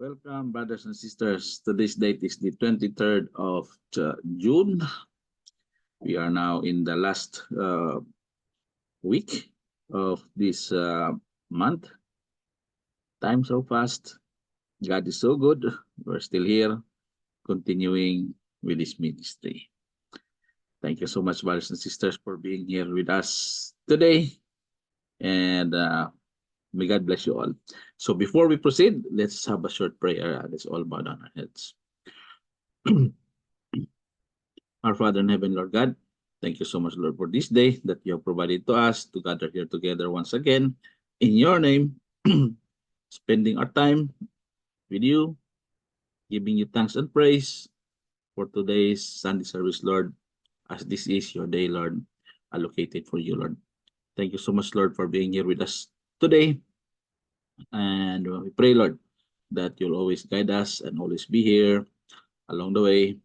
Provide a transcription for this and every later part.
Welcome, brothers and sisters. Today's date is the 23rd of June. We are now in the last week of this month. Time so fast. God is so good. We're still here, continuing with this ministry. Thank you so much, brothers and sisters, for being here with us today. And may God bless you all. So before we proceed, let's have a short prayer. Let's all bow down our heads. Our Father in heaven, Lord God, thank you so much, Lord, for this day that you have provided to us to gather here together once again in your name, spending our time with you, giving you thanks and praise for today's Sunday service, Lord, as this is your day, Lord, allocated for you, Lord. Thank you so much, Lord, for being here with us today. And we pray, Lord, that you'll always guide us and always be here along the way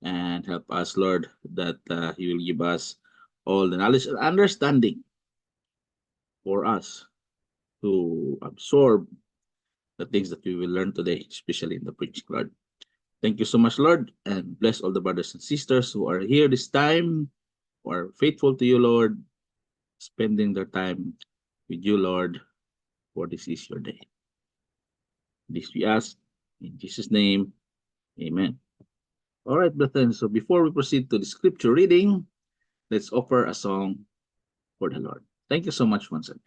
and help us, Lord, that you will give us all the knowledge and understanding for us to absorb the things that we will learn today, especially in the preaching, Lord. Thank you so much, Lord, and bless all the brothers and sisters who are here this time, who are faithful to you, Lord, spending their time with you, Lord, for this is your day. This we ask in Jesus' name, amen. All right, brethren, so before we proceed to the scripture reading, let's offer a song for the Lord. Thank you so much once again.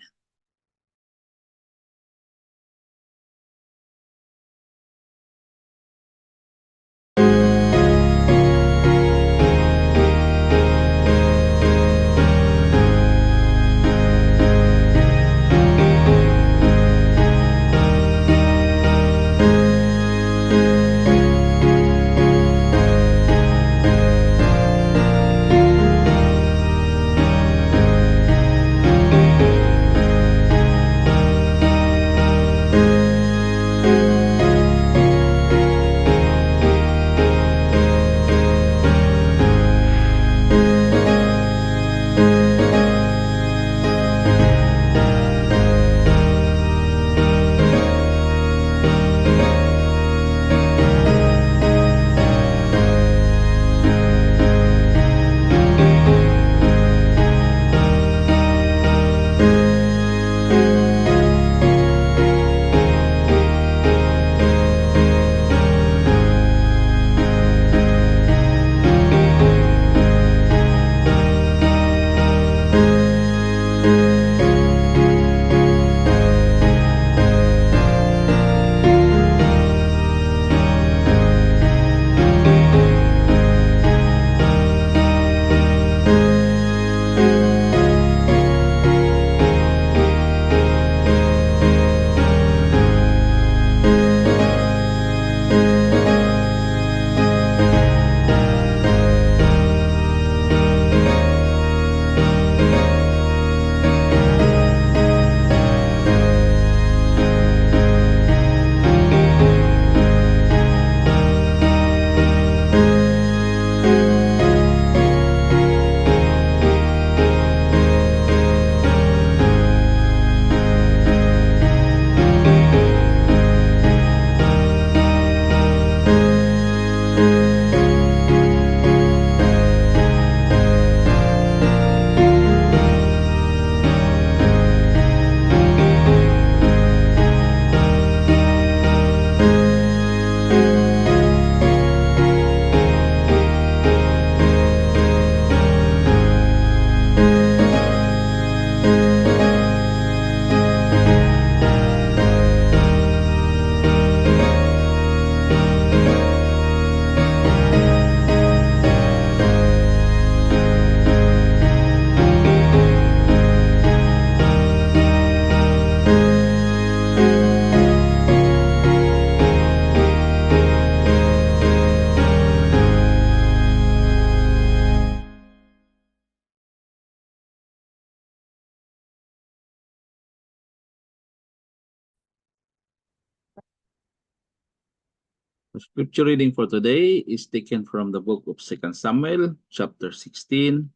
The scripture reading for today is taken from the book of 2 Samuel, chapter 16,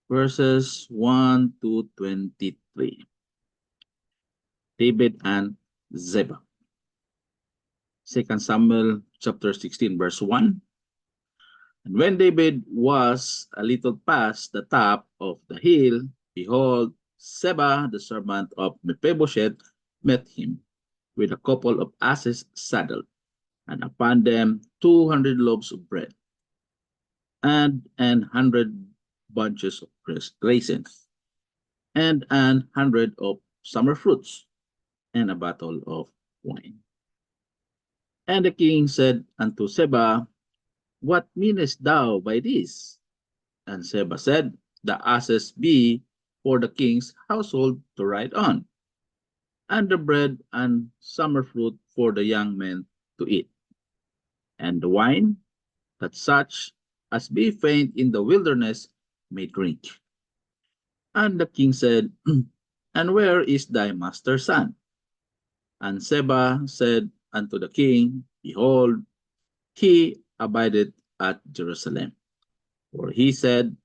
verses 1 to 23. David and Zebah. 2 Samuel chapter 16, verse 1. And when David was a little past the top of the hill, behold, Seba, the servant of Mephibosheth, met him with a couple of asses saddled, and upon them 200 loaves of bread, and 100 bunches of raisins, and 100 of summer fruits, and a bottle of wine. And the king said unto Seba, What meanest thou by this? And Seba said, The asses be for the king's household to ride on, and the bread and summer fruit for the young men to eat, and the wine that such as be faint in the wilderness may drink. And the king said, And where is thy master's son? And Seba said unto the king, Behold, he abideth at Jerusalem. For he said,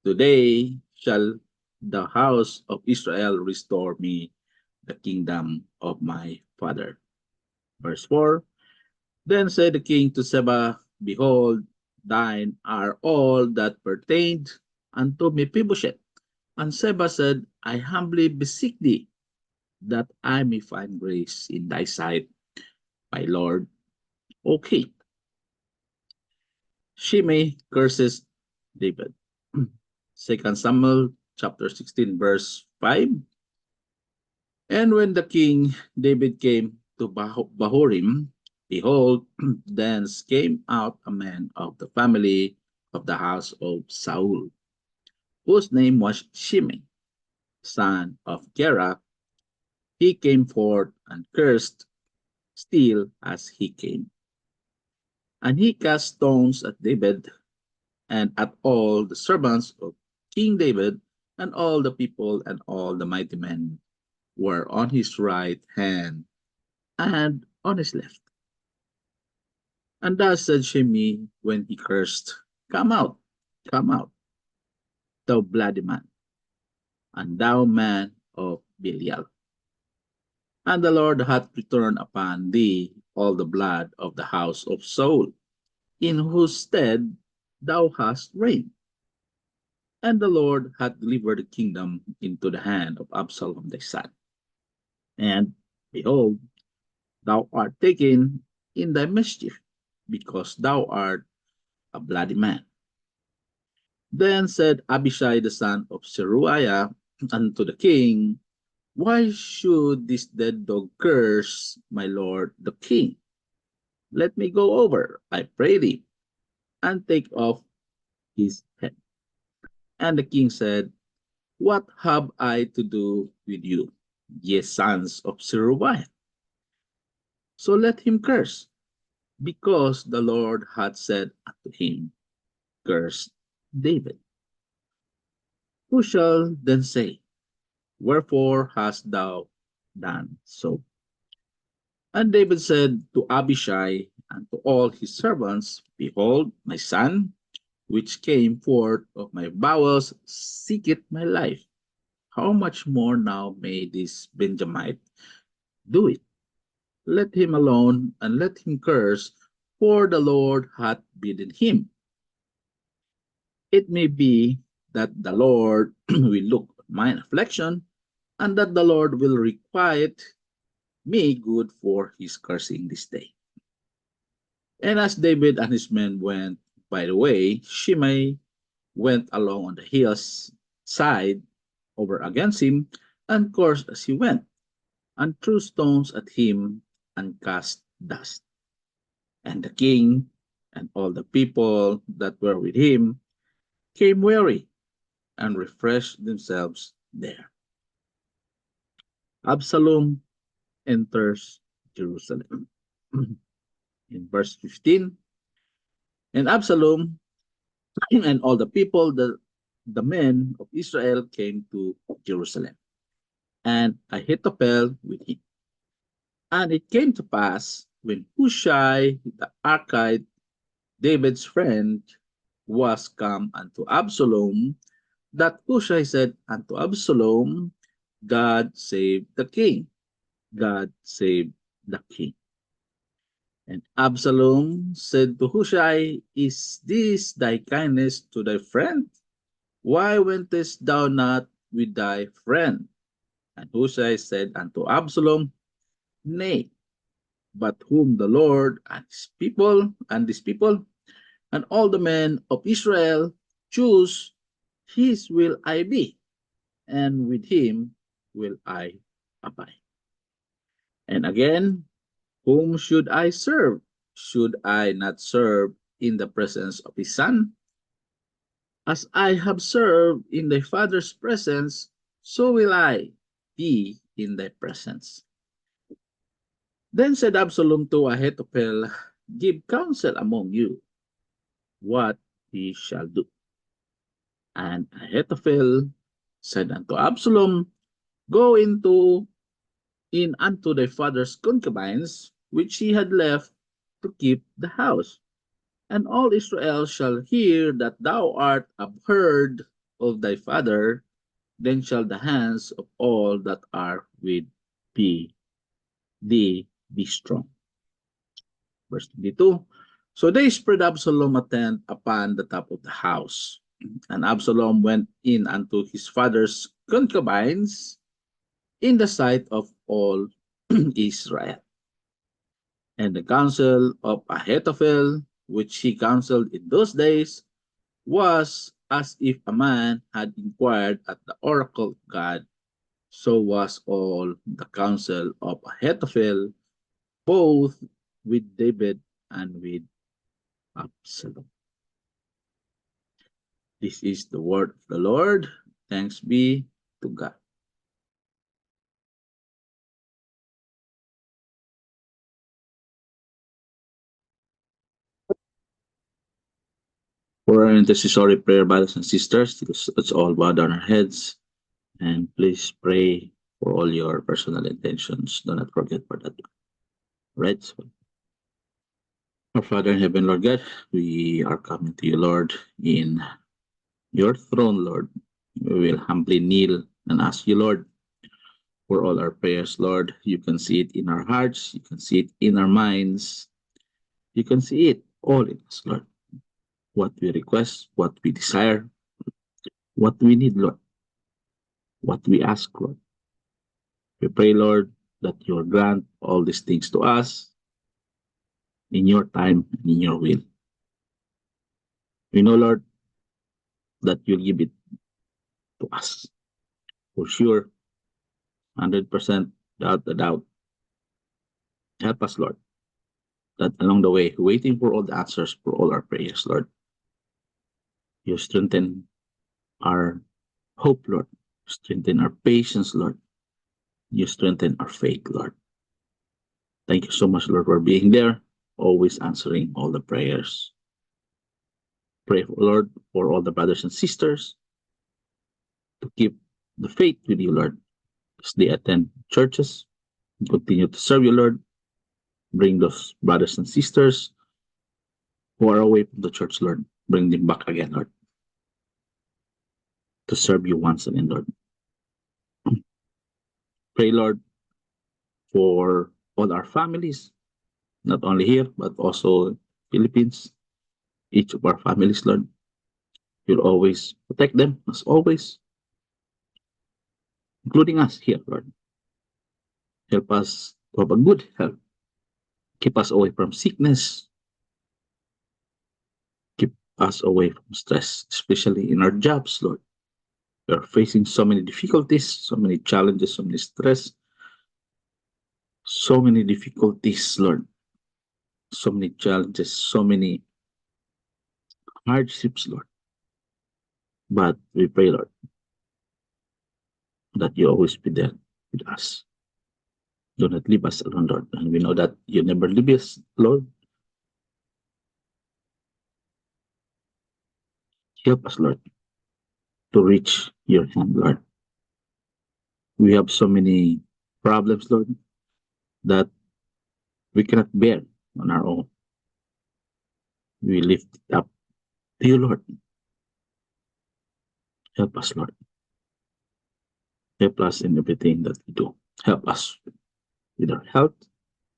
Today shall the house of Israel restore me the kingdom of my father. Verse 4. Then said the king to Seba, Behold, thine are all that pertained unto Mephibosheth. And Seba said, I humbly beseech thee that I may find grace in thy sight, my lord, O king. Shimei curses David. 2 Samuel chapter 16, verse 5. And when the king David came to Bahurim, behold, thence came out a man of the family of the house of Saul, whose name was Shimei, son of Gera. He came forth and cursed still as he came. And he cast stones at David and at all the servants of King David, and all the people and all the mighty men were on his right hand and on his left. And thus said Shimei when he cursed, come out, thou bloody man, and thou man of Belial. And the Lord hath returned upon thee all the blood of the house of Saul, in whose stead thou hast reigned. And the Lord hath delivered the kingdom into the hand of Absalom thy son. And behold, thou art taken in thy mischief, because thou art a bloody man. Then said Abishai the son of Zeruiah unto the king, Why should this dead dog curse my lord the king? Let me go over, I pray thee, and take off his head. And the king said, What have I to do with you, ye sons of Zeruiah? So let him curse, because the Lord hath said unto him, Curse David. Who shall then say, Wherefore hast thou done so? And David said to Abishai and to all his servants, Behold, my son, which came forth of my bowels, seeketh my life. How much more now may this Benjamite do it? Let him alone, and let him curse, for the Lord hath bidden him. It may be that the Lord will look on mine affliction, and that the Lord will requite me good for his cursing this day. And as David and his men went by the way, Shimei went along on the hill's side over against him, and cursed as he went, and threw stones at him, and cast dust. And the king and all the people that were with him came weary, and refreshed themselves there. Absalom enters Jerusalem. In verse 15, and Absalom and all the people, the men of Israel came to Jerusalem, and Ahithophel with him. And it came to pass, when Hushai the Archite, David's friend, was come unto Absalom, that Hushai said unto Absalom, God save the king. God save the king. And Absalom said to Hushai, Is this thy kindness to thy friend? Why wentest thou not with thy friend? And Hushai said unto Absalom, Nay, but whom the Lord and his people and all the men of Israel choose, his will I be, and with him will I abide. And again, whom should I serve? Should I not serve in the presence of his son? As I have served in thy father's presence, so will I be in thy presence. Then said Absalom to Ahithophel, Give counsel among you what he shall do. And Ahithophel said unto Absalom, Go in unto thy father's concubines, which he had left to keep the house. And all Israel shall hear that thou art abhorred of thy father, then shall the hands of all that are with thee be strong. Verse 22. So they spread Absalom a tent upon the top of the house. And Absalom went in unto his father's concubines in the sight of all Israel. And the counsel of Ahithophel, which he counseled in those days, was as if a man had inquired at the oracle of God. So was all the counsel of Ahithophel, both with David and with Absalom. This is the word of the Lord. Thanks be to God. For our intercessory prayer, brothers and sisters, let's all bow down our heads and please pray for all your personal intentions. Do not forget for that. Right? So, our Father in heaven, Lord God, we are coming to you, Lord, in your throne, Lord. We will humbly kneel and ask you, Lord, for all our prayers, Lord. You can see it in our hearts, you can see it in our minds, you can see it all in us, Lord. What we request, what we desire, what we need, Lord, what we ask, Lord. We pray, Lord, that you will grant all these things to us in your time and in your will. We know, Lord, that you'll give it to us for sure, 100% without a doubt. Help us, Lord, that along the way, waiting for all the answers for all our prayers, Lord, you strengthen our hope, Lord. Strengthen our patience, Lord. You strengthen our faith, Lord. Thank you so much, Lord, for being there, always answering all the prayers. Pray, Lord, for all the brothers and sisters to keep the faith with you, Lord, as they attend churches. Continue to serve you, Lord. Bring those brothers and sisters who are away from the church, Lord. Bring them back again, Lord, to serve you once again, Lord. Pray, Lord, for all our families, not only here, but also Philippines, each of our families, Lord. You'll always protect them, as always, including us here, Lord. Help us to have a good health. Keep us away from sickness. Keep us away from stress, especially in our jobs, Lord. We are facing so many difficulties, so many challenges, so many stress, so many difficulties, Lord. So many challenges, so many hardships, Lord. But we pray, Lord, that you always be there with us. Do not leave us alone, Lord. And we know that you never leave us, Lord. Help us, Lord, to reach your hand, Lord. We have so many problems, Lord, that we cannot bear on our own. We lift it up to you, Lord. Help us, Lord. Help us in everything that we do. Help us with our health.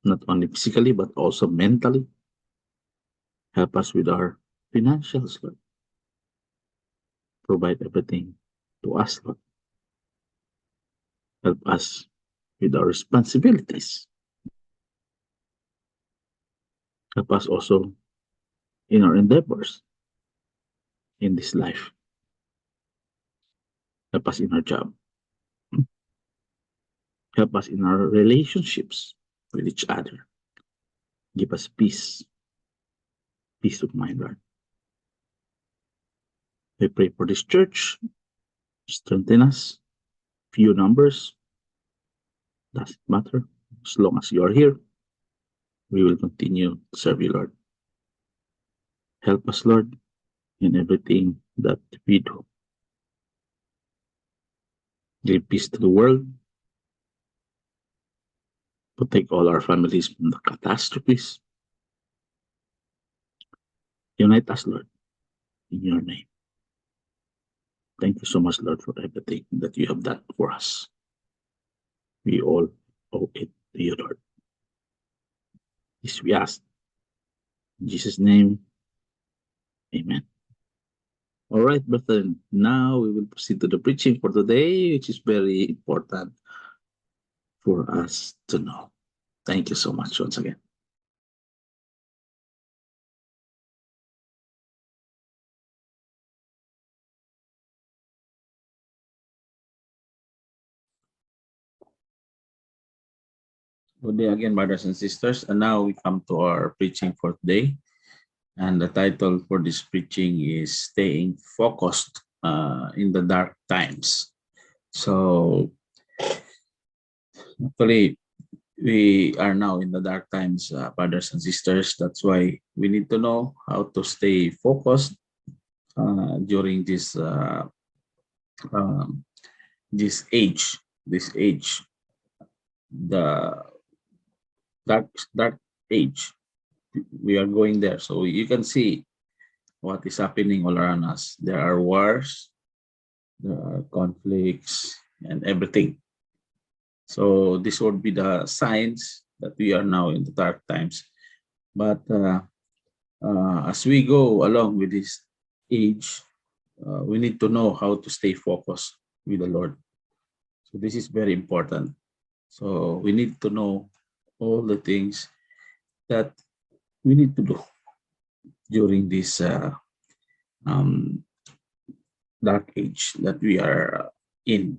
not only physically, but also mentally. Help us with our financials, Lord. Provide everything to us, Lord. Help us with our responsibilities. Help us also in our endeavors in this life. Help us in our job. Help us in our relationships with each other. Give us peace of mind, Lord. We pray for this church. Strengthen us. Few numbers, doesn't matter. As long as you are here, we will continue to serve you, Lord. Help us, Lord, in everything that we do. Give peace to the world. Protect all our families from the catastrophes. Unite us, Lord, in your name. Thank you so much, Lord, for everything that you have done for us. We all owe it to you, Lord. This we ask. In Jesus' name, amen. All right, brethren. Now we will proceed to the preaching for today, which is very important for us to know. Thank you so much once again. Good day again, brothers and sisters. And now we come to our preaching for today. And the title for this preaching is Staying Focused in the Dark Times. So, actually, we are now in the dark times, brothers and sisters. That's why we need to know how to stay focused during um, this age, the dark age. We are going there, so you can see what is happening all around us. There are wars, there are conflicts, and everything. So this would be the signs that we are now in the dark times. But as we go along with this age, we need to know how to stay focused with the Lord. So this is very important. So we need to know all the things that we need to do during this um, dark age that we are in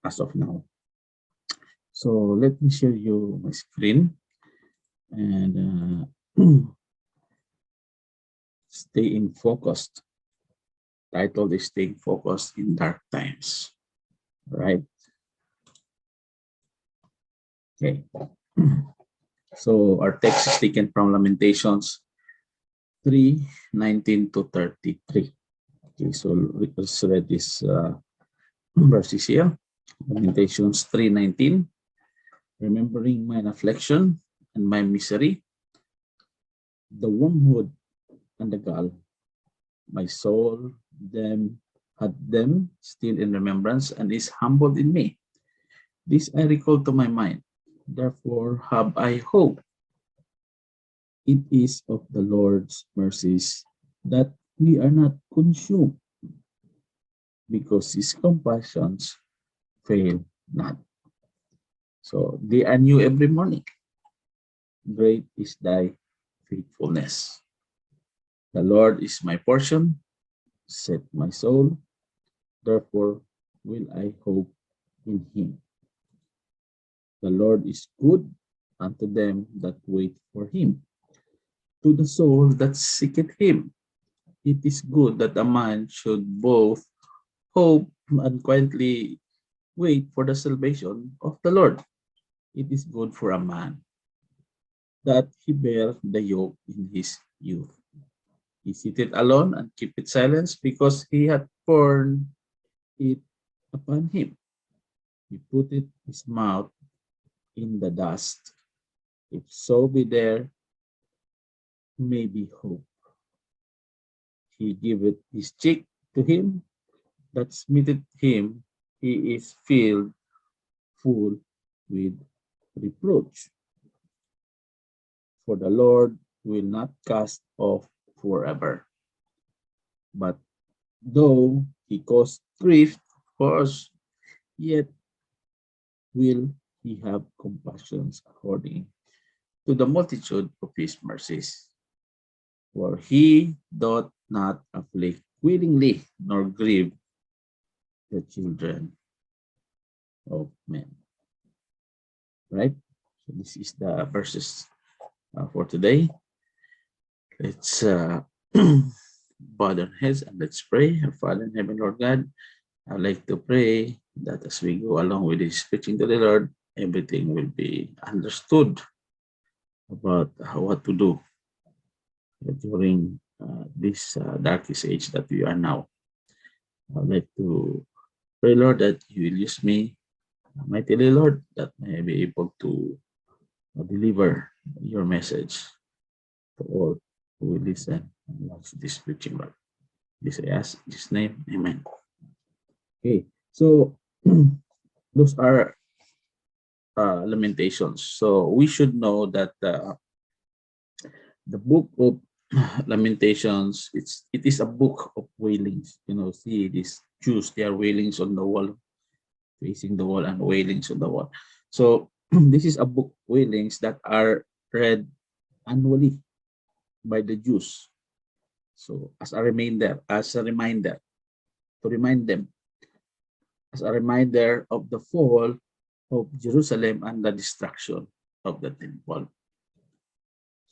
as of now. So let me share you my screen and staying focused. Title is Staying Focused in Dark Times. Right? Okay. So our text is taken from Lamentations 3:19 to 33. Okay, so let's read this verses here. Lamentations 3:19. Remembering mine affliction and my misery, the wormwood and the gall, my soul had them still in remembrance and is humbled in me. This I recall to my mind. Therefore have I hope. It is of the Lord's mercies that we are not consumed, because his compassions fail not. So they are new every morning. Great is thy faithfulness. The Lord is my portion, said my soul. Therefore will I hope in him. The Lord is good unto them that wait for him, to the soul that seeketh him. It is good that a man should both hope and quietly wait for the salvation of the Lord. It is good for a man that he bear the yoke in his youth. He sitteth alone and keepeth silence, because he hath borne it upon him. He putteth his mouth in the dust. If so be there may be hope. He giveth his cheek to him that smiteth him. He is filled full with reproach. For the Lord will not cast off forever. But though he caused grief for us, yet will he have compassion according to the multitude of his mercies. For he doth not afflict willingly, nor grieve the children of men. Right? So this is the verses for today. Let's bow our heads and let's pray. Our Father in heaven, Lord God, I'd like to pray that as we go along with this preaching to the Lord, everything will be understood about what to do during this darkest age that we are now. I'd like to pray, Lord, that you will use me mightily, Lord, that may I be able to deliver your message to all who will listen and watch this preaching, Lord. This I ask in His name, amen. Okay, so those are Lamentations. So we should know that the book of Lamentations, it is a book of wailings. You know, see these Jews, they are wailings on the wall, facing the wall and wailings on the wall. So this is a book of wailings that are read annually by the Jews. So as a reminder to remind them, as a reminder of the fall of Jerusalem and the destruction of the temple.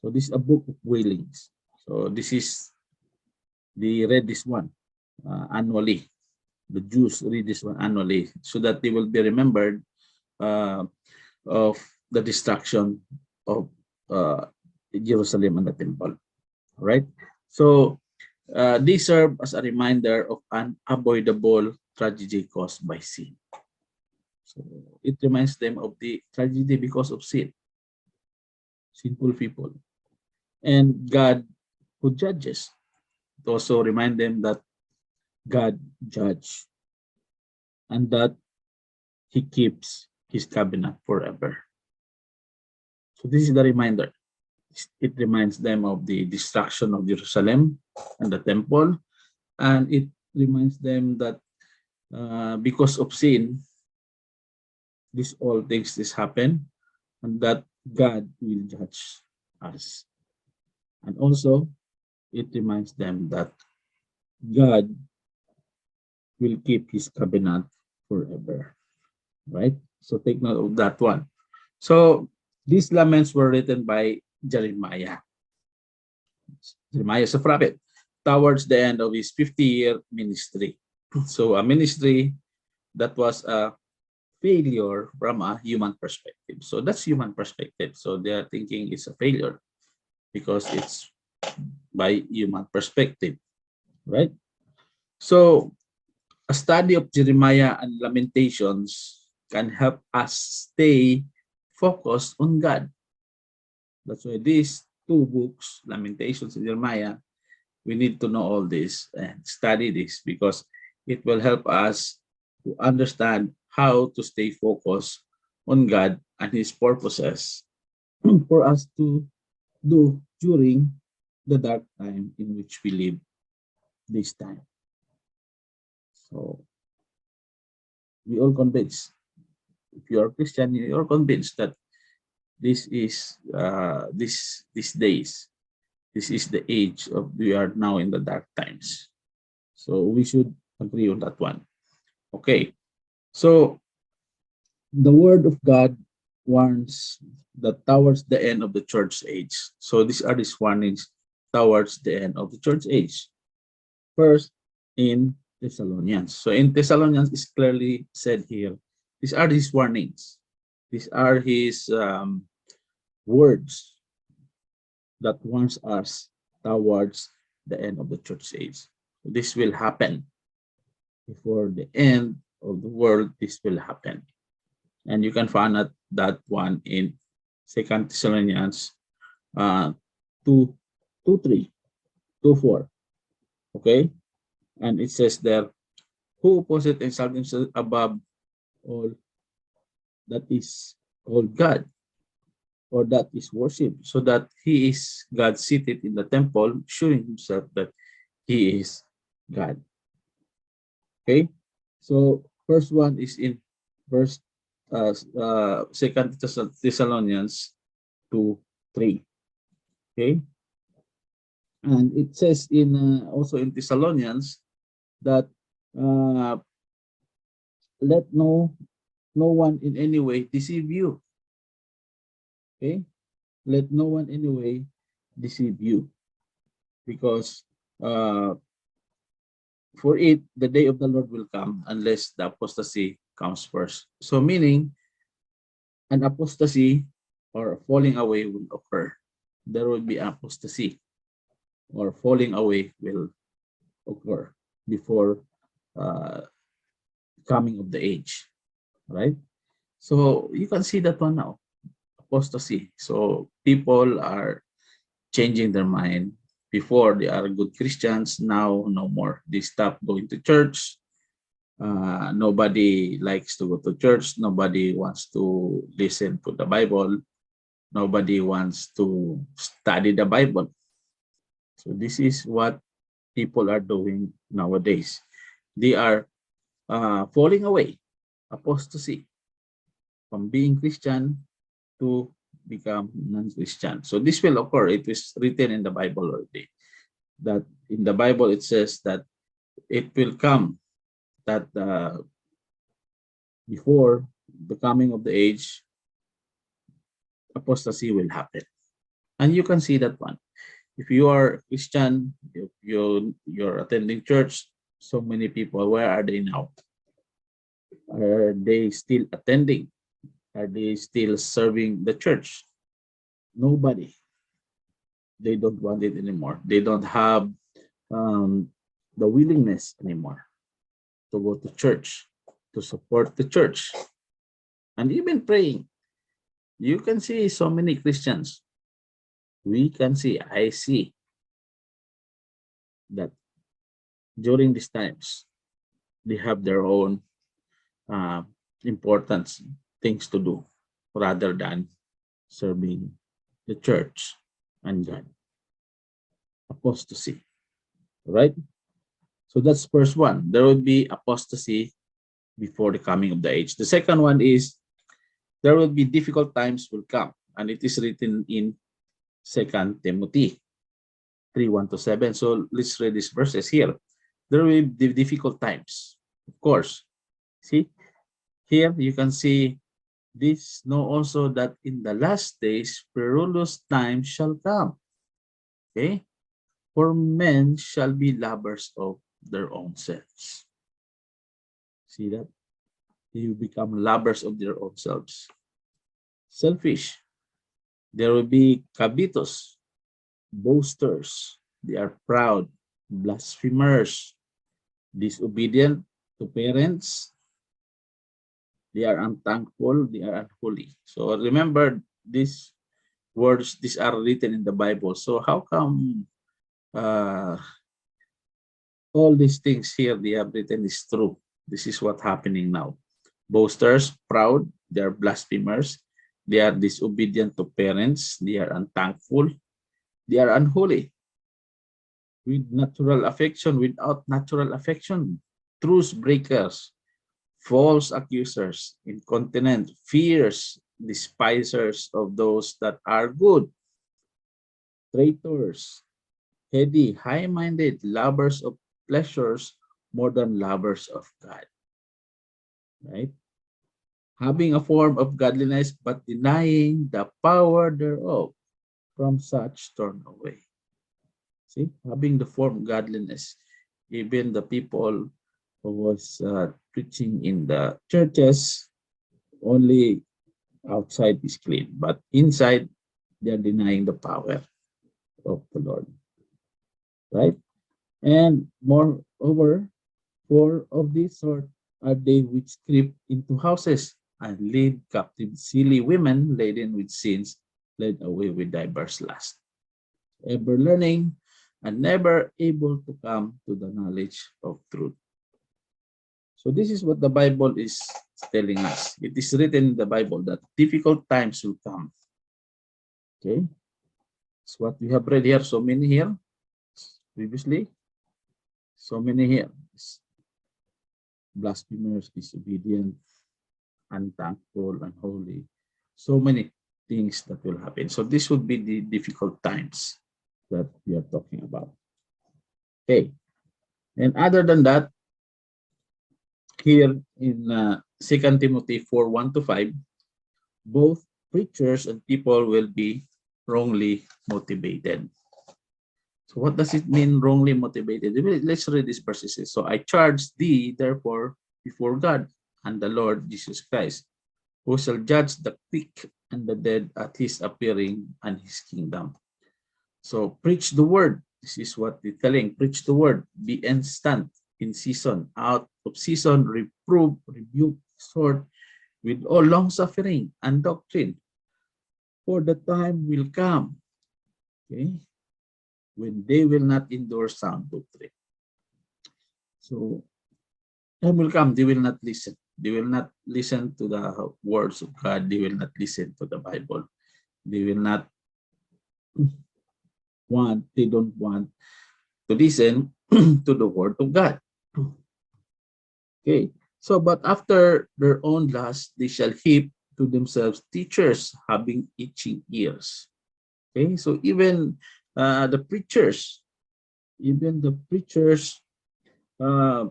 So this is a book of wailings. So they read this one annually. The Jews read this one annually so that they will be remembered of the destruction of Jerusalem and the temple. Right? So they serve as a reminder of an unavoidable tragedy caused by sin. So it reminds them of the tragedy because of sin, sinful people, and God who judges. It also remind them that God judge and that He keeps His covenant forever. So this is the reminder. It reminds them of the destruction of Jerusalem and the temple, and it reminds them that because of sin, all things this happen, and that God will judge us. And also, it reminds them that God will keep His covenant forever. Right? So take note of that one. So these laments were written by Jeremiah. Jeremiah is a prophet towards the end of his 50-year ministry. So a ministry that was a failure from a human perspective. So that's human perspective. So they are thinking it's a failure because it's by human perspective, right? So a study of Jeremiah and Lamentations can help us stay focused on God. That's why these two books, Lamentations and Jeremiah, we need to know all this and study this because it will help us to understand how to stay focused on God and His purposes for us to do during the dark time in which we live this time. So we all convinced, if you are Christian, you are convinced that this is these days, this is the age of we are now in the dark times. So we should agree on that one. Okay, so the word of God warns that towards the end of the church age. So these are these warnings towards the end of the church age. First, in Thessalonians. So in Thessalonians is clearly said here, these are his warnings. These are his words that warns us towards the end of the church age. This will happen before the end of the world. This will happen. And you can find that one in 2 Thessalonians 2, 3, 2, 4. Okay? And it says there, who possessed and exalt himself above all that is called God or that is worship, so that he is God seated in the temple, showing himself that he is God. Okay, so first one is in verse Second Thessalonians 2:3. Okay, and it says in also in Thessalonians that uh, let no one in any way deceive you. Okay, let no one in any way deceive you, because uh, for it the day of the Lord will come unless the apostasy comes first. So meaning an apostasy or falling away will occur. There will be apostasy or falling away will occur before uh, coming of the age, right? So you can see that one now, apostasy. So people are changing their mind. Before they are good Christians, now no more. They stop going to church. Nobody likes to go to church. Nobody wants to listen to the Bible. Nobody wants to study the Bible. So this is what people are doing nowadays. They are falling away, apostasy, from being Christian to become non-Christian. So this will occur. It is written in the Bible already. That in the Bible it says that it will come, that before the coming of the age, apostasy will happen. And you can see that one. If you are Christian, if you're attending church, so many people, where are they now? Are they still attending? Are they still serving the church? Nobody. They don't want it anymore. They don't have um, the willingness anymore to go to church, to support the church, and even praying. You can see so many Christians. We can see, I see that during these times, they have their own uh, important things to do rather than serving the church and God. Apostasy, right? So that's first one. There will be apostasy before the coming of the age. The second one is there will be difficult times will come, and it is written in Second Timothy 3:1-7. So let's read these verses here. There will be difficult times, of course. See, here you can see this. Know also that in the last days perilous times shall come. Okay, for men shall be lovers of their own selves. See that? You become lovers of their own selves. Selfish. There will be covetous, boasters. They are proud, blasphemers, disobedient to parents. They are unthankful. They are unholy. So remember these words. These are written in the Bible. So how come uh, all these things here they have written is true? This is what's happening now. Boasters, proud, they are blasphemers, they are disobedient to parents, they are unthankful, they are unholy, with natural affection, without natural affection, truce breakers, false accusers, incontinent, fierce, despisers of those that are good, traitors, heady, high-minded, lovers of pleasures more than lovers of God. Right? Having a form of godliness but denying the power thereof, from such turn away. See, having the form of godliness, even the people who was preaching in the churches, only outside is clean, but inside they are denying the power of the Lord, right? And moreover, for of this sort are they which creep into houses and lead captive silly women laden with sins, led away with diverse lusts, ever learning and never able to come to the knowledge of truth. So this is what the Bible is telling us. It is written in the Bible that difficult times will come. Okay, that's what we have read here. So many here previously. So many here. Blasphemers, disobedient, unthankful, unholy. So many things that will happen. So this would be the difficult times that we are talking about. Okay. And other than that, here in 2 Timothy 4, 1 to 5, both preachers and people will be wrongly motivated. So what does it mean wrongly motivated? Let's read these verses. So I charge thee, therefore, before God and the Lord Jesus Christ, who shall judge the quick and the dead at his appearing and his kingdom. So preach the word. This is what they're telling. Preach the word. Be instant, in season, out of season, reprove, rebuke, exhort with all long suffering and doctrine. For the time will come, okay, when they will not endure sound doctrine. So time will come, they will not listen. They will not listen to the words of God. They will not listen to the Bible. They will not they don't want to listen to the word of God. Okay. So, but after their own lust, they shall heap to themselves teachers having itching ears. Okay. So even the preachers, uh,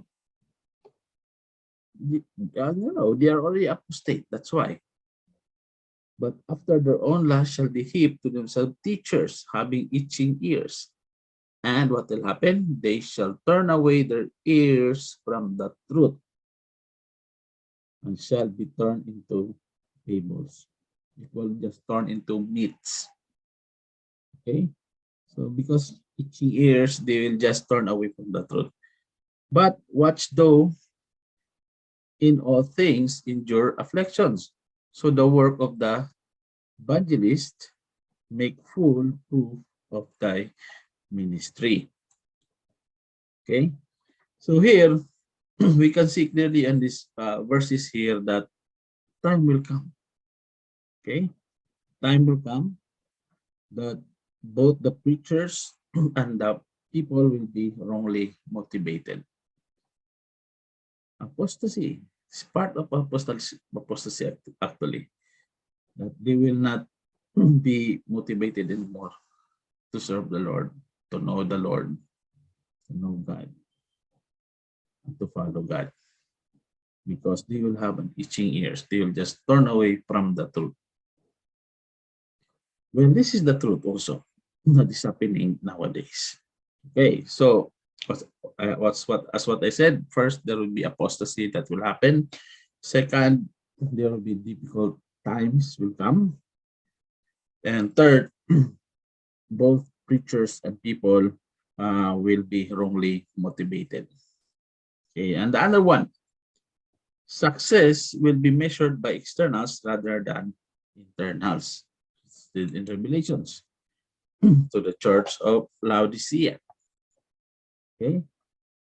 they are already apostate. That's why. But after their own lust shall they heap to themselves teachers having itching ears. And what will happen? They shall turn away their ears from the truth and shall be turned into fables. It will just turn into myths. Okay? So because itching ears, they will just turn away from the truth. But watch thou in all things endure afflictions. So the work of the evangelist make full proof of thy ministry. Okay? So here, we can see clearly in these verses here that time will come. Okay? Time will come that both the preachers and the people will be wrongly motivated. Apostasy is part of apostasy actually, that they will not be motivated anymore to serve the Lord, to know the Lord, to know God, and to follow God, because they will have an itching ears. They will just turn away from the truth. Well, this is the truth also that is happening nowadays. Okay, so as what I said, first there will be apostasy that will happen. Second, there will be difficult times will come. And third, both preachers and people will be wrongly motivated. Okay, and the other one, success will be measured by externals rather than internals. In Revelations to the church of Laodicea. Okay,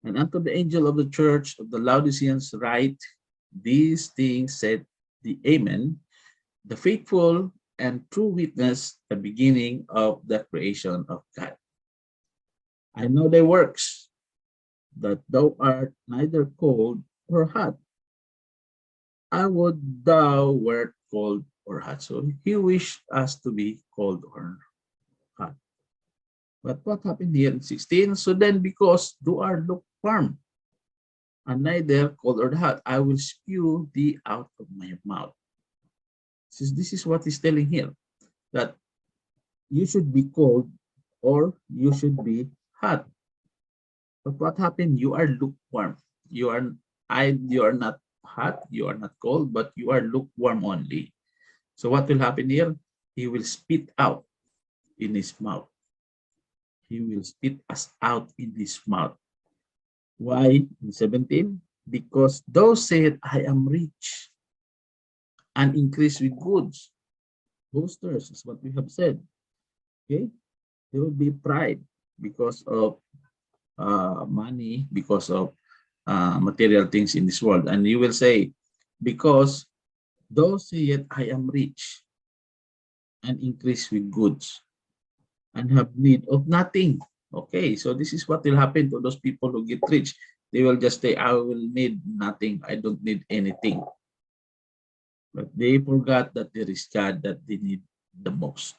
and unto the angel of the church of the Laodiceans write, these things said the Amen, the faithful and true witness, the beginning of the creation of God. I know thy works, that thou art neither cold or hot. I would thou wert cold or hot. So he wished us to be cold or hot. But what happened here in 16? So then, because thou art lukewarm and neither cold or hot, I will spew thee out of my mouth. This is what he's telling here, that you should be cold or you should be hot. But what happened? You are lukewarm. You are not hot, you are not cold, but you are lukewarm only. So what will happen here? He will spit out in his mouth. He will spit us out in his mouth. Why? In 17, because thou said, I am rich and increase with goods. Boasters is what we have said. Okay, there will be pride because of money, because of material things in this world, and you will say, because thou sayest I am rich and increase with goods and have need of nothing. Okay, so this is what will happen to those people who get rich. They will just say, I will need nothing. I don't need anything. But they forgot that there is God that they need the most.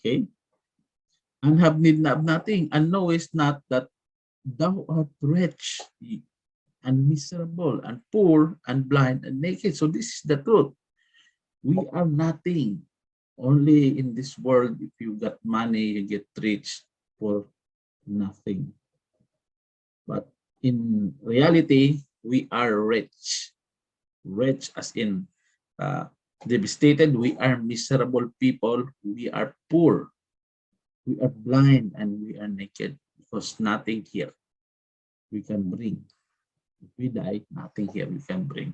Okay, and have need of nothing, and knowest not that thou art wretched and miserable and poor and blind and naked. So this is the truth. We are nothing. Only in this world, if you got money, you get rich for nothing. But in reality, we are rich. Rich as in devastated. We are miserable people. We are poor. We are blind and we are naked because nothing here we can bring. If we die, nothing here we can bring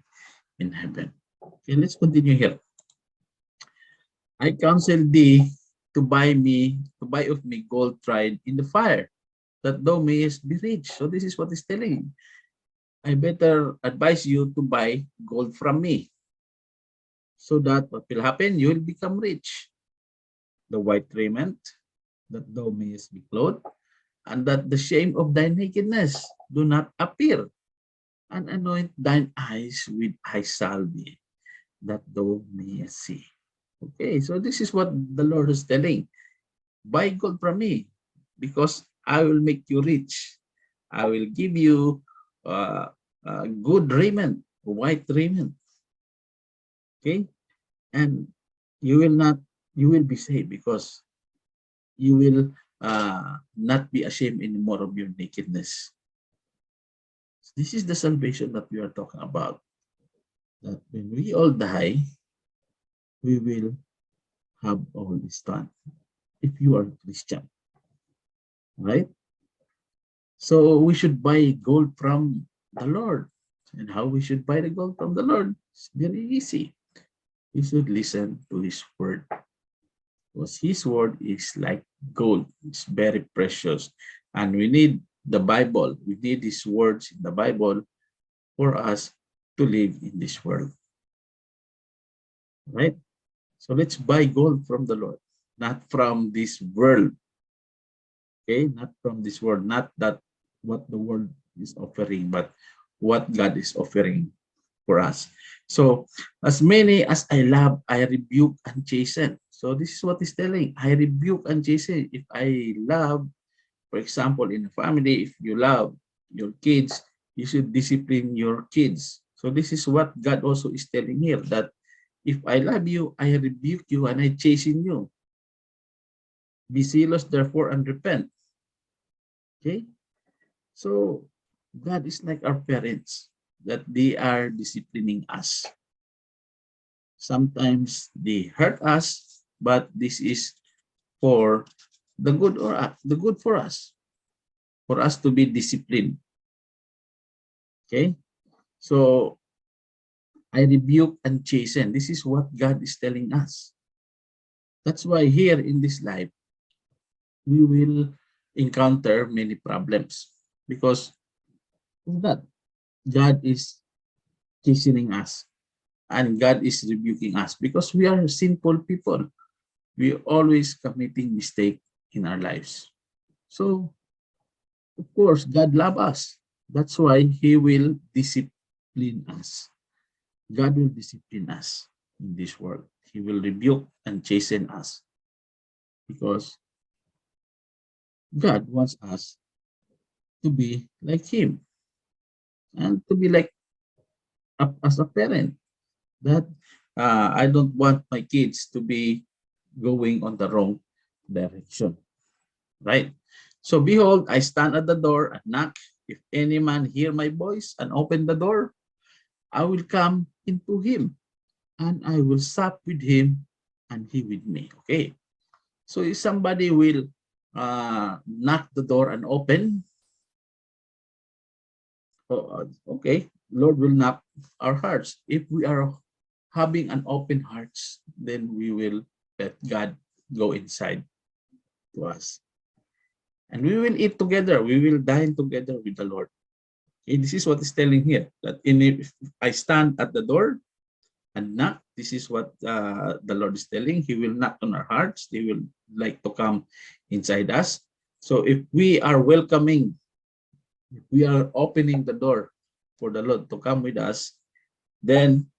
in heaven. Okay, let's continue here. I counsel thee to buy of me gold tried in the fire, that thou mayest be rich. So this is what he's telling. I better advise you to buy gold from me, so that what will happen? You will become rich. The white raiment, that thou mayest be clothed, and that the shame of thy nakedness do not appear, and anoint thine eyes with eye salve, that thou mayest see. Okay, so this is what the Lord is telling. Buy gold from me, because I will make you rich. I will give you good raiment, white raiment. Okay, and you will not, you will be saved because you will not be ashamed anymore of your nakedness. This is the salvation that we are talking about. That when we all die, we will have all this done. If you are a Christian, right? So we should buy gold from the Lord. And how we should buy the gold from the Lord? It's very easy. We should listen to His word. Because His word is like gold. It's very precious. And we need the Bible. We need His words in the Bible for us to live in this world. Right? So let's buy gold from the Lord, not from this world. Okay? Not from this world. Not that what the world is offering, but what God is offering for us. So, as many as I love, I rebuke and chasten. So, this is what he's telling. I rebuke and chasten. If I love, for example, in a family, if you love your kids, you should discipline your kids. So, this is what God also is telling here, that if I love you, I rebuke you and I chasten you. Be zealous, therefore, and repent. Okay? So, God is like our parents, that they are disciplining us. Sometimes they hurt us, but this is for the good, or the good for us to be disciplined. Okay? So, I rebuke and chasten. This is what God is telling us. That's why here in this life, we will encounter many problems because of that. God is chastening us and God is rebuking us because we are sinful people. We always committing mistake in our lives. So, of course, God loves us. That's why He will discipline us. God will discipline us in this world. He will rebuke and chasten us because God wants us to be like Him and to be like as a parent. That I don't want my kids to be going on the wrong direction. Right? So behold, I stand at the door and knock. If any man hear my voice and open the door, I will come into him and I will sup with him and he with me. Okay. So if somebody will knock the door and open, okay, Lord will knock our hearts. If we are having an open hearts, then we will let God go inside to us. And we will eat together. We will dine together with the Lord. Okay, this is what he's telling here. That if I stand at the door and knock. This is what the Lord is telling. He will knock on our hearts. He will like to come inside us. So if we are welcoming, if we are opening the door for the Lord to come with us, then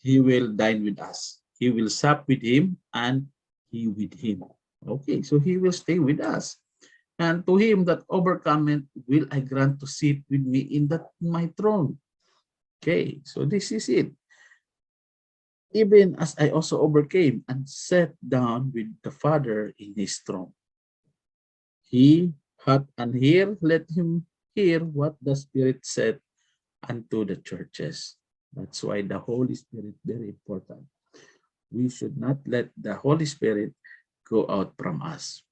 he will dine with us. He will sup with him and he with him. Okay, so he will stay with us. And to him that overcometh will I grant to sit with me in that my throne. Okay, so this is it. Even as I also overcame and sat down with the Father in his throne. He hath an ear, let him hear what the Spirit said unto the churches. That's why the Holy Spirit is very important. We should not let the Holy Spirit go out from us.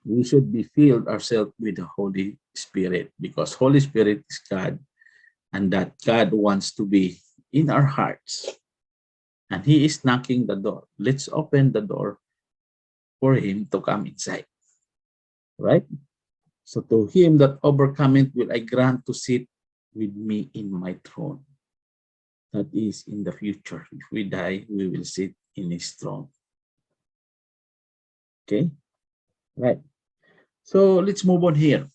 We should be filled ourselves with the Holy Spirit, because Holy Spirit is God, and that God wants to be in our hearts. And he is knocking the door. Let's open the door for him to come inside. Right? So to him that overcometh will I grant to sit with me in my throne. That is in the future. If we die, we will sit in his throne. Okay? Right. So let's move on here.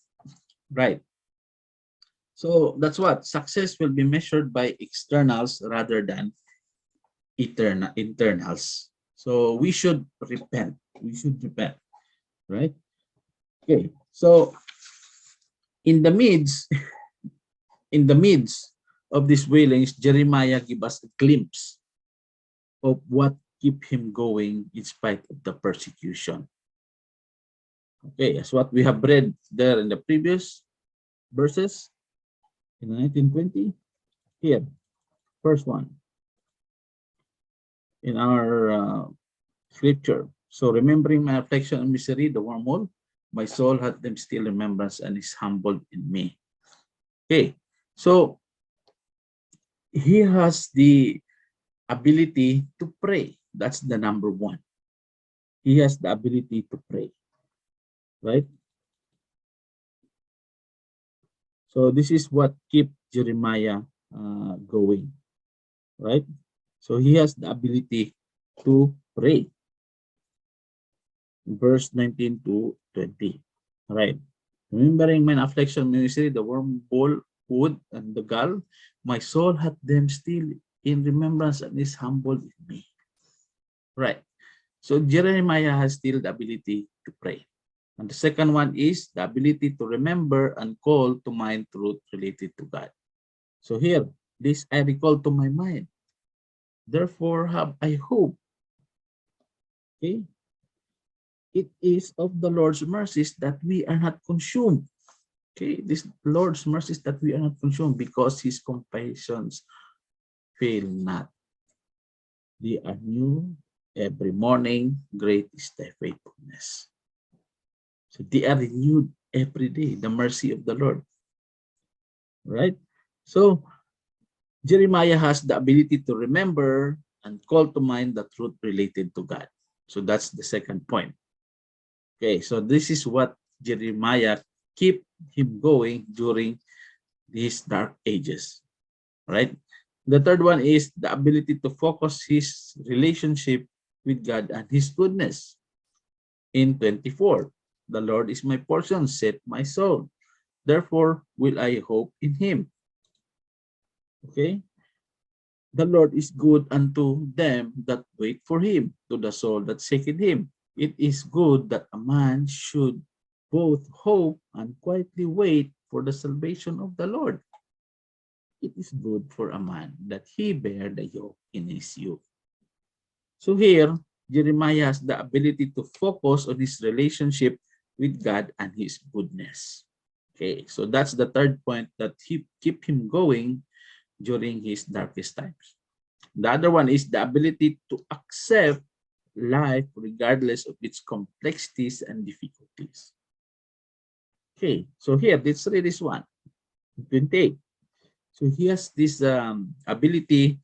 Right. So that's what success will be measured by externals rather than internals. So we should repent. We should repent. Right? Okay. So in the midst, in the midst of these wailings, Jeremiah gives us a glimpse of what keep him going in spite of the persecution. Okay, as what we have read there in the previous verses in 1920. Here, first one in our scripture. So remembering my affliction and misery, the wormhole, my soul had them still remembrance and is humbled in me. Okay, so he has the ability to pray. That's the number one. He has the ability to pray, right? So this is what keep Jeremiah going, right? So he has the ability to pray. Verse 19 to 20, right? Remembering mine affliction, misery, the wormhole, wood, and the gall, my soul hath them still in remembrance and is humbled in me. Right. So Jeremiah has still the ability to pray. And the second one is the ability to remember and call to mind truth related to God. So here, this I recall to my mind. Therefore have I hope. Okay. It is of the Lord's mercies that we are not consumed. Okay, this Lord's mercies that we are not consumed, because his compassions fail not. They are new every morning. Great is thy faithfulness. So they are renewed every day, the mercy of the Lord. Right? So Jeremiah has the ability to remember and call to mind the truth related to God. So that's the second point. Okay, so this is what Jeremiah keep him going during these dark ages. Right? The third one is the ability to focus his relationship with God and his goodness. In 24, the Lord is my portion, saith my soul. Therefore will I hope in him. Okay? The Lord is good unto them that wait for him, to the soul that seeketh him. It is good that a man should both hope and quietly wait for the salvation of the Lord. It is good for a man that he bear the yoke in his youth. So here, Jeremiah has the ability to focus on his relationship with God and his goodness. Okay, so that's the third point that he keep him going during his darkest times. The other one is the ability to accept life regardless of its complexities and difficulties. Okay, so here, let's read this one. 28. So he has this ability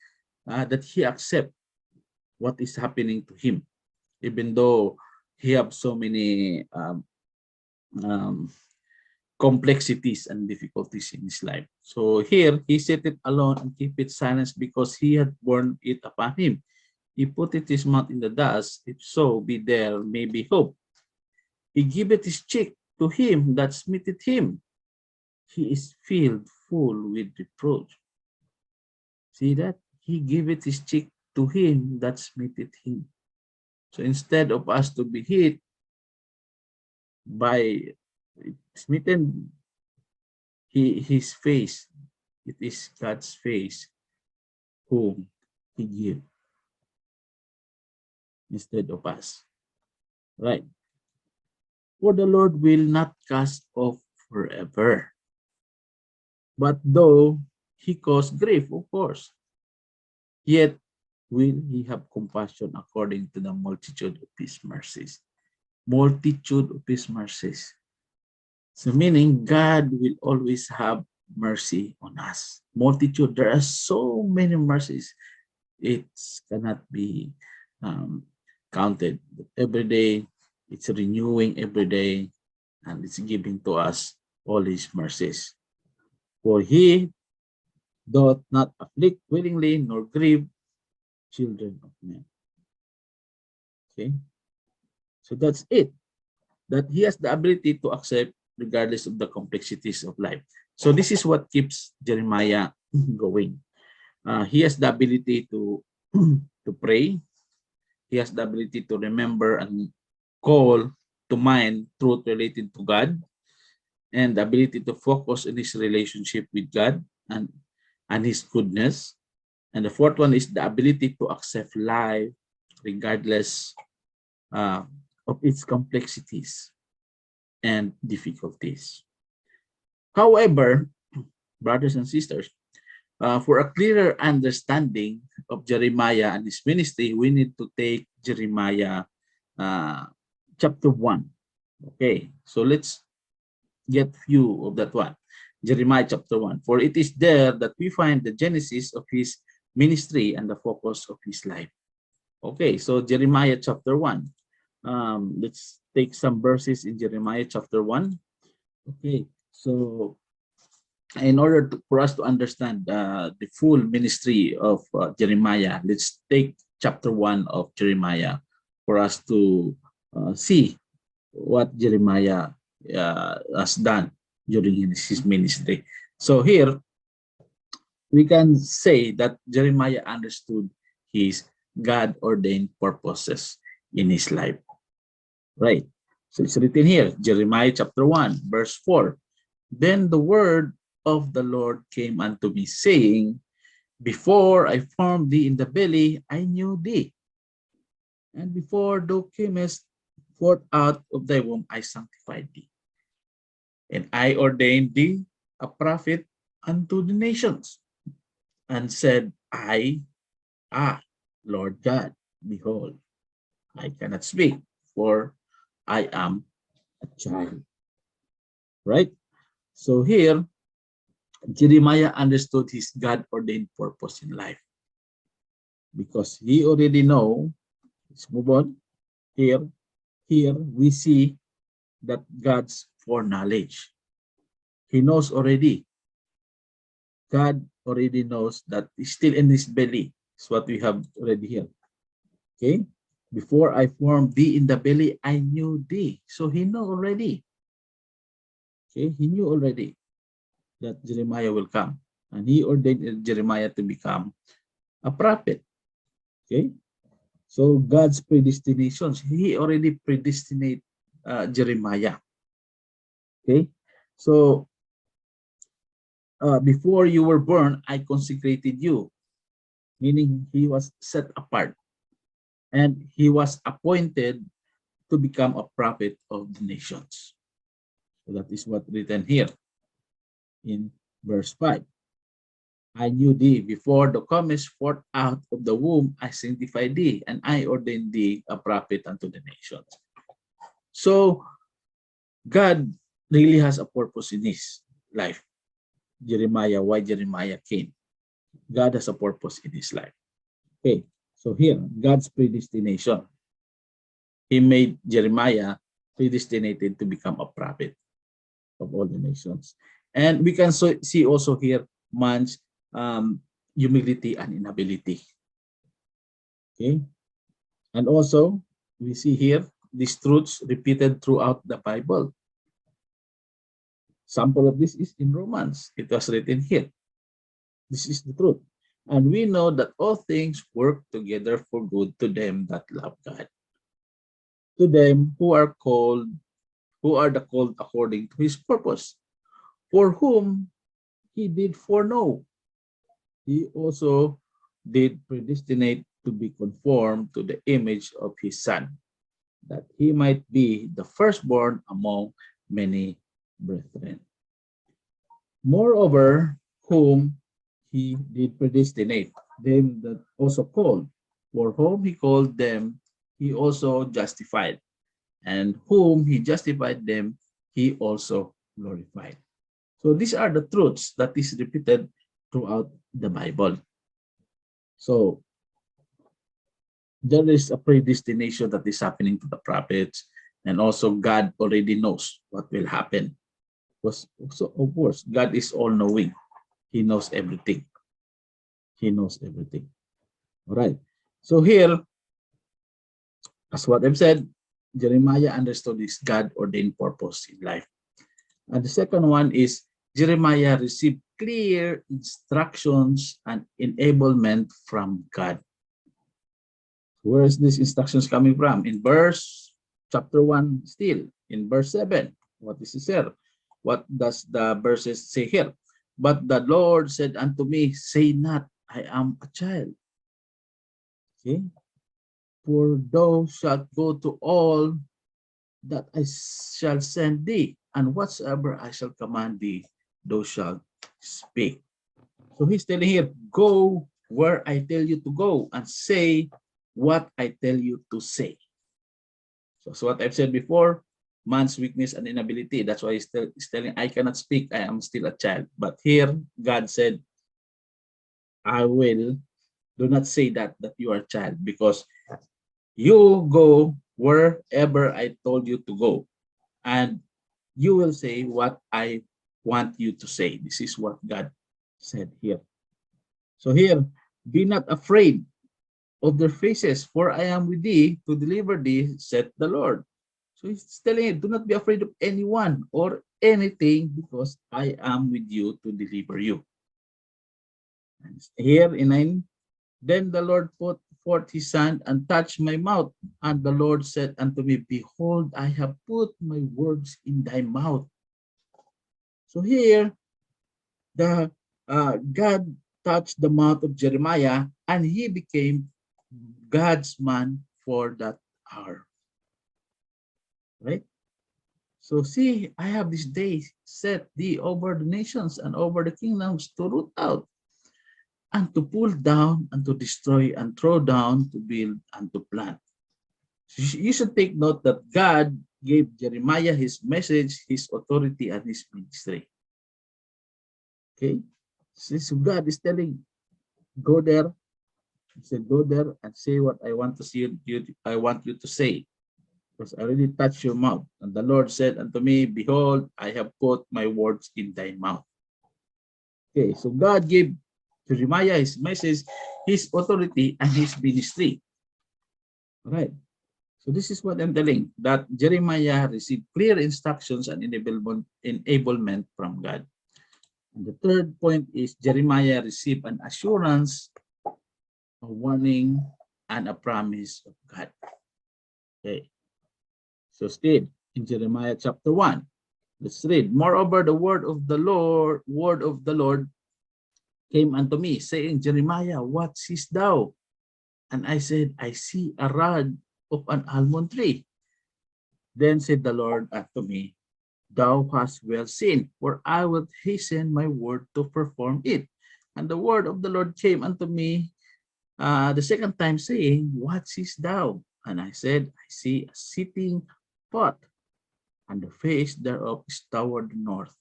that he accepts what is happening to him, even though he have so many um, complexities and difficulties in his life. So here, he set it alone and keep it silence because he had borne it upon him. He put it his mouth in the dust, if so be there may be hope. He giveth his cheek to him that smiteth him. He is filled full with reproach. See that? He giveth his cheek to him that smiteth him. So instead of us to be hit by smitten, his face, it is God's face whom he give instead of us. Right? For the Lord will not cast off forever. But though he caused grief, of course, yet will he have compassion according to the multitude of his mercies. Multitude of his mercies. So meaning God will always have mercy on us. Multitude, there are so many mercies. It cannot be counted. Every day, it's renewing every day, and it's giving to us all his mercies. For he doth not afflict willingly, nor grieve children of men. Okay? So that's it. That he has the ability to accept regardless of the complexities of life. So this is what keeps Jeremiah going. He has the ability to, to pray. He has the ability to remember and call to mind truth related to God, and the ability to focus on his relationship with God and his goodness. And the fourth one is the ability to accept life regardless of its complexities and difficulties. However, brothers and sisters, for a clearer understanding of Jeremiah and his ministry, we need to take Jeremiah chapter 1. Okay, so let's get few of that one. Jeremiah chapter 1. For it is there that we find the genesis of his ministry and the focus of his life. Okay, so Jeremiah chapter 1. Let's take some verses in Jeremiah chapter 1. Okay, so in order for us to understand the full ministry of Jeremiah, let's take chapter 1 of Jeremiah for us to see what Jeremiah has done during his ministry. So here, we can say that Jeremiah understood his God-ordained purposes in his life. Right. So it's written here, Jeremiah chapter 1, verse 4. Then the word of the Lord came unto me, saying, before I formed thee in the belly, I knew thee. And before thou camest forth out of thy womb, I sanctified thee. And I ordained thee a prophet unto the nations, and said, Lord God, behold, I cannot speak, for I am a child. Right? So here, Jeremiah understood his God-ordained purpose in life. Because he already know, let's move on. Here we see that God's foreknowledge. He knows already. God already knows that he's still in his belly. It's what we have already here. Okay? Before I formed thee in the belly, I knew thee. So he knew already. Okay? He knew already that Jeremiah will come. And he ordained Jeremiah to become a prophet. Okay? So God's predestinations, he already predestinate Jeremiah. Okay? So before you were born, I consecrated you, meaning he was set apart, and he was appointed to become a prophet of the nations. So that is what written here in verse 5. I knew thee before thou comest forth out of the womb, I sanctified thee, and I ordained thee a prophet unto the nations. So God really has a purpose in his life. Jeremiah, why Jeremiah came. God has a purpose in his life. Okay, so here, God's predestination. He made Jeremiah predestinated to become a prophet. of all the nations. And we can see also here man's humility and inability. Okay, and also we see here these truths repeated throughout the Bible. Sample of this is in Romans. It was written here. This is the truth. And we know that all things work together for good to them that love God, to them who are called, who are the called according to his purpose, for whom he did foreknow, he also did predestinate to be conformed to the image of his son, that he might be the firstborn among many brethren. Moreover, whom he did predestinate, them that also called, for whom he called them, he also justified, and whom he justified them, he also glorified. So these are the truths that is repeated throughout the Bible. So there is a predestination that is happening to the prophets, and also God already knows what will happen. Because so of course, God is all-knowing. He knows everything. He knows everything. All right. So here, as what I've said, Jeremiah understood his God-ordained purpose in life. And the second one is Jeremiah received clear instructions and enablement from God. Where is these instructions coming from? In verse chapter 1 still, in verse 7. What is here? What does the verses say here? But the Lord said unto me, say not, I am a child. Okay? For thou shalt go to all that I shall send thee, and whatsoever I shall command thee, thou shalt speak. So he's telling here, go where I tell you to go and say what I tell you to say. So what I've said before, man's weakness and inability. That's why he's telling, I cannot speak, I am still a child. But here, God said, I will, do not say that you are a child, because you go wherever I told you to go, and you will say what I want you to say. This is what God said here. So here, be not afraid of their faces, for I am with thee to deliver thee, said the Lord. So he's telling you, do not be afraid of anyone or anything, because I am with you to deliver you. And here in 9, then the Lord put forth his hand and touched my mouth. And the Lord said unto me, behold, I have put my words in thy mouth. So here, the God touched the mouth of Jeremiah, and he became God's man for that hour. Right? So see, I have this day set thee over the nations and over the kingdoms to root out and to pull down and to destroy and throw down, to build and to plant. So you should take note that God gave Jeremiah his message, his authority, and his ministry. Okay? So God is telling, go there. He said, go there and say what I want to see you. I want you to say, because I already touched your mouth. And the Lord said unto me, behold, I have put my words in thy mouth. Okay, so God gave Jeremiah his message, his authority, and his ministry. All right. So this is what I'm telling, that Jeremiah received clear instructions and enablement from God. And the third point is Jeremiah received an assurance, a warning, and a promise of God. Okay. So still in Jeremiah chapter 1, let's read. Moreover, the word of the Lord came unto me, saying, Jeremiah, what seest thou? And I said, I see a rod of an almond tree. Then said the Lord unto me, thou hast well seen, for I will hasten my word to perform it. And the word of the Lord came unto me the second time, saying, what seest thou? And I said, I see a sitting pot, and the face thereof is toward the north.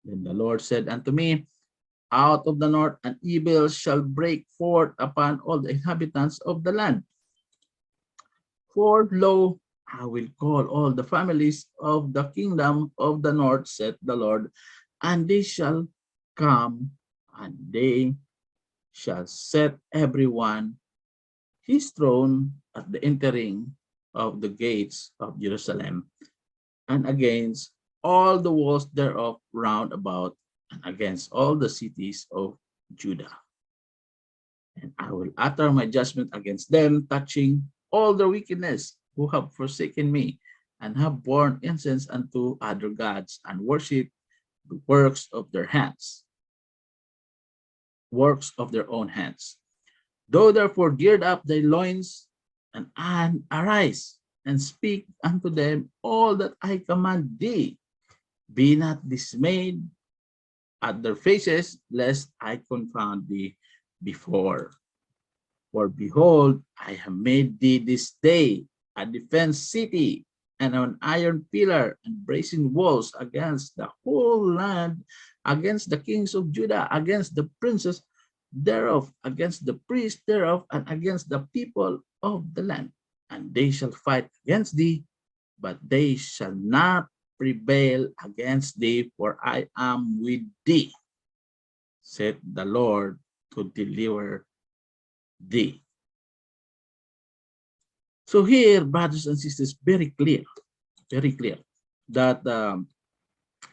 Then the Lord said unto me, out of the north an evil shall break forth upon all the inhabitants of the land. For lo, I will call all the families of the kingdom of the north, said the Lord, and they shall come, and they shall set everyone his throne at the entering of the gates of Jerusalem, and against all the walls thereof round about, and against all the cities of Judah. And I will utter my judgment against them, touching all their wickedness, who have forsaken me, and have borne incense unto other gods, and worshipped the works of their hands, works of their own hands. Thou therefore gird up thy loins, and arise, and speak unto them all that I command thee. Be not dismayed at their faces, lest I confound thee before. For behold, I have made thee this day a defense city, and an iron pillar and brazen walls against the whole land, against the kings of Judah, against the princes thereof, against the priests thereof, and against the people of the land. And they shall fight against thee, but they shall not prevail against thee, for I am with thee, said the Lord, to deliver thee. So here, brothers and sisters, very clear that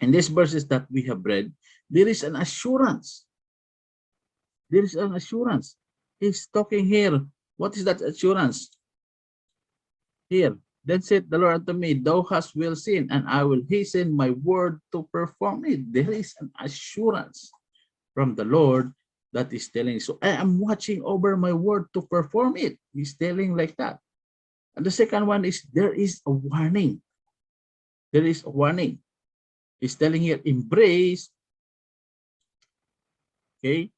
in these verses that we have read, there is an assurance. There is an assurance. He's talking here. What is that assurance? Here, then said the Lord unto me, thou hast well seen, and I will hasten my word to perform it. There is an assurance from the Lord that is telling. So I am watching over my word to perform it. He's telling like that. And the second one is there is a warning. There is a warning. He's telling here, embrace, okay,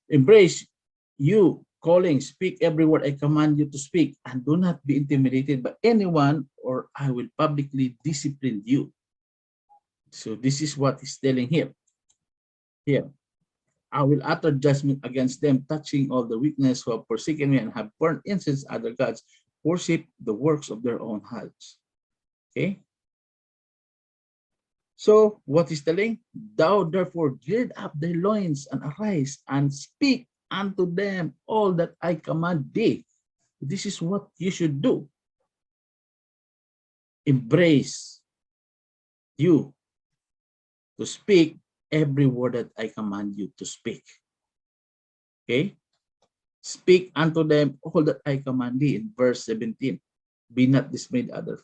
embrace you calling, speak every word I command you to speak, and do not be intimidated by anyone, or I will publicly discipline you. So this is what he's telling here. Here, I will utter judgment against them, touching all the weakness who have forsaken me and have burned incense other gods, worship the works of their own hands. Okay. So what is telling? Thou therefore gird up thy loins and arise and speak unto them all that I command thee. This is what you should do. Embrace you to speak every word that I command you to speak. Okay? Speak unto them all that I command thee in verse 17. Be not dismayed at their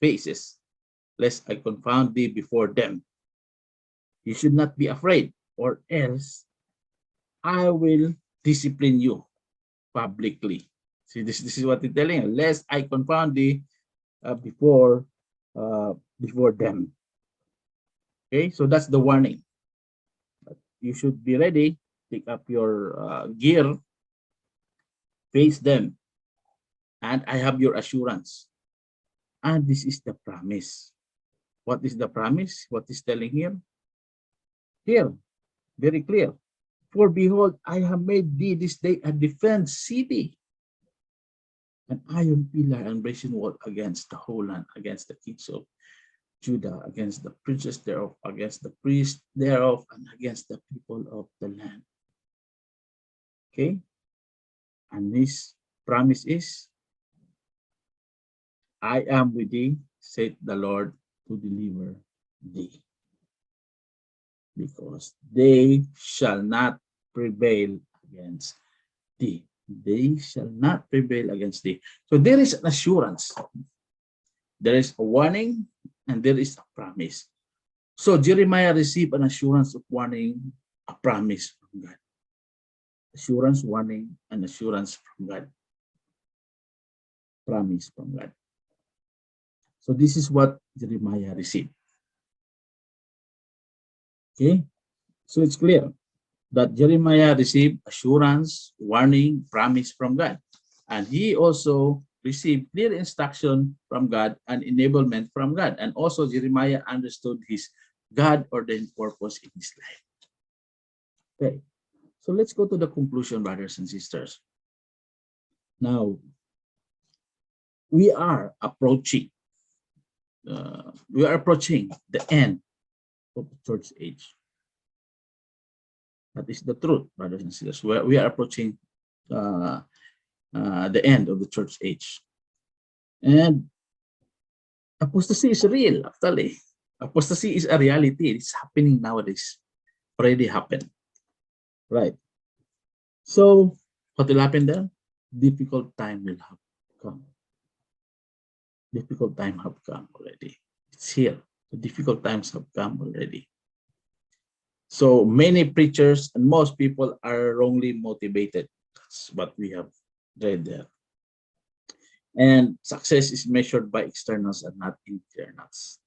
faces, lest I confound thee before them. You should not be afraid, or else I will discipline you publicly. See, this is what he's telling you. Lest I confound thee before them. Okay, so that's the warning. You should be ready. Pick up your gear, face them, and I have your assurance. And this is the promise. What is the promise? What is telling here? Here, very clear. For behold, I have made thee this day a defense city, an iron pillar and brazen wall against the whole land, against the kings of Judah, against the princes thereof, against the priests thereof, and against the people of the land. Okay? And this promise is, I am with thee, said the Lord, to deliver thee. Because they shall not prevail against thee. They shall not prevail against thee. So there is an assurance. There is a warning and there is a promise. So Jeremiah received an assurance of warning, a promise from God. Assurance, warning, and assurance from God. Promise from God. So this is what Jeremiah received. Okay, so it's clear that Jeremiah received assurance, warning, promise from God. And he also received clear instruction from God and enablement from God. And also Jeremiah understood his God-ordained purpose in his life. Okay, so let's go to the conclusion, brothers and sisters. Now, we are approaching the end of the church age. That is the truth, brothers and sisters. We are approaching uh, the end of the church age. And apostasy is real, actually. Apostasy is a reality. It's happening nowadays. Already happened. Right. So, what will happen there? Difficult time will have come. Difficult time have come already. It's here. The difficult times have come already. So many preachers and most people are wrongly motivated. That's what we have read there. And success is measured by externals and not internals.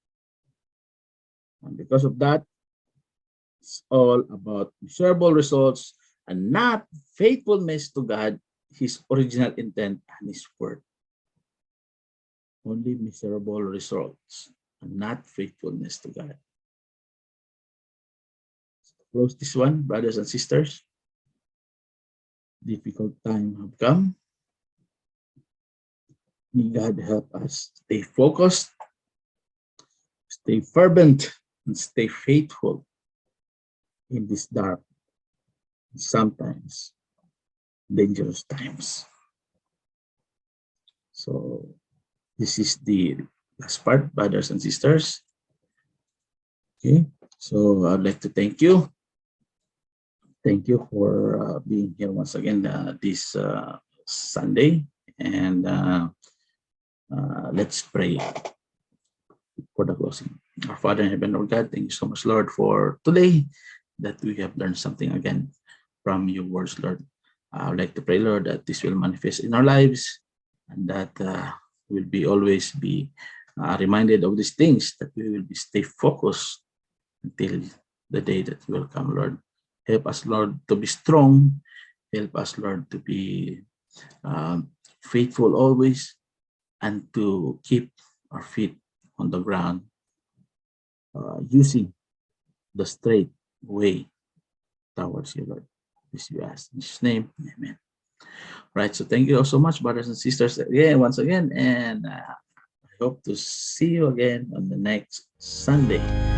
And because of that, it's all about measurable results and not faithfulness to God, His original intent, and His word. Only miserable results and not faithfulness to God. Close this one, brothers and sisters. Difficult time have come. May God help us stay focused, stay fervent, and stay faithful in these dark, sometimes dangerous times. So this is the last part, brothers and sisters. Okay, so I'd like to thank you. Thank you for being here once again this Sunday. And let's pray for the closing. Our Father in heaven, Lord God, thank you so much, Lord, for today that we have learned something again from your words, Lord. I would like to pray, Lord, that this will manifest in our lives and that we'll be always be reminded of these things, that we will be stay focused until the day that will come, Lord. Help us, Lord, to be strong. Help us, Lord, to be faithful always and to keep our feet on the ground using the straight way towards you, Lord. This we ask in His name. Amen. Right. So thank you all so much, brothers and sisters, again, once again. And I hope to see you again on the next Sunday.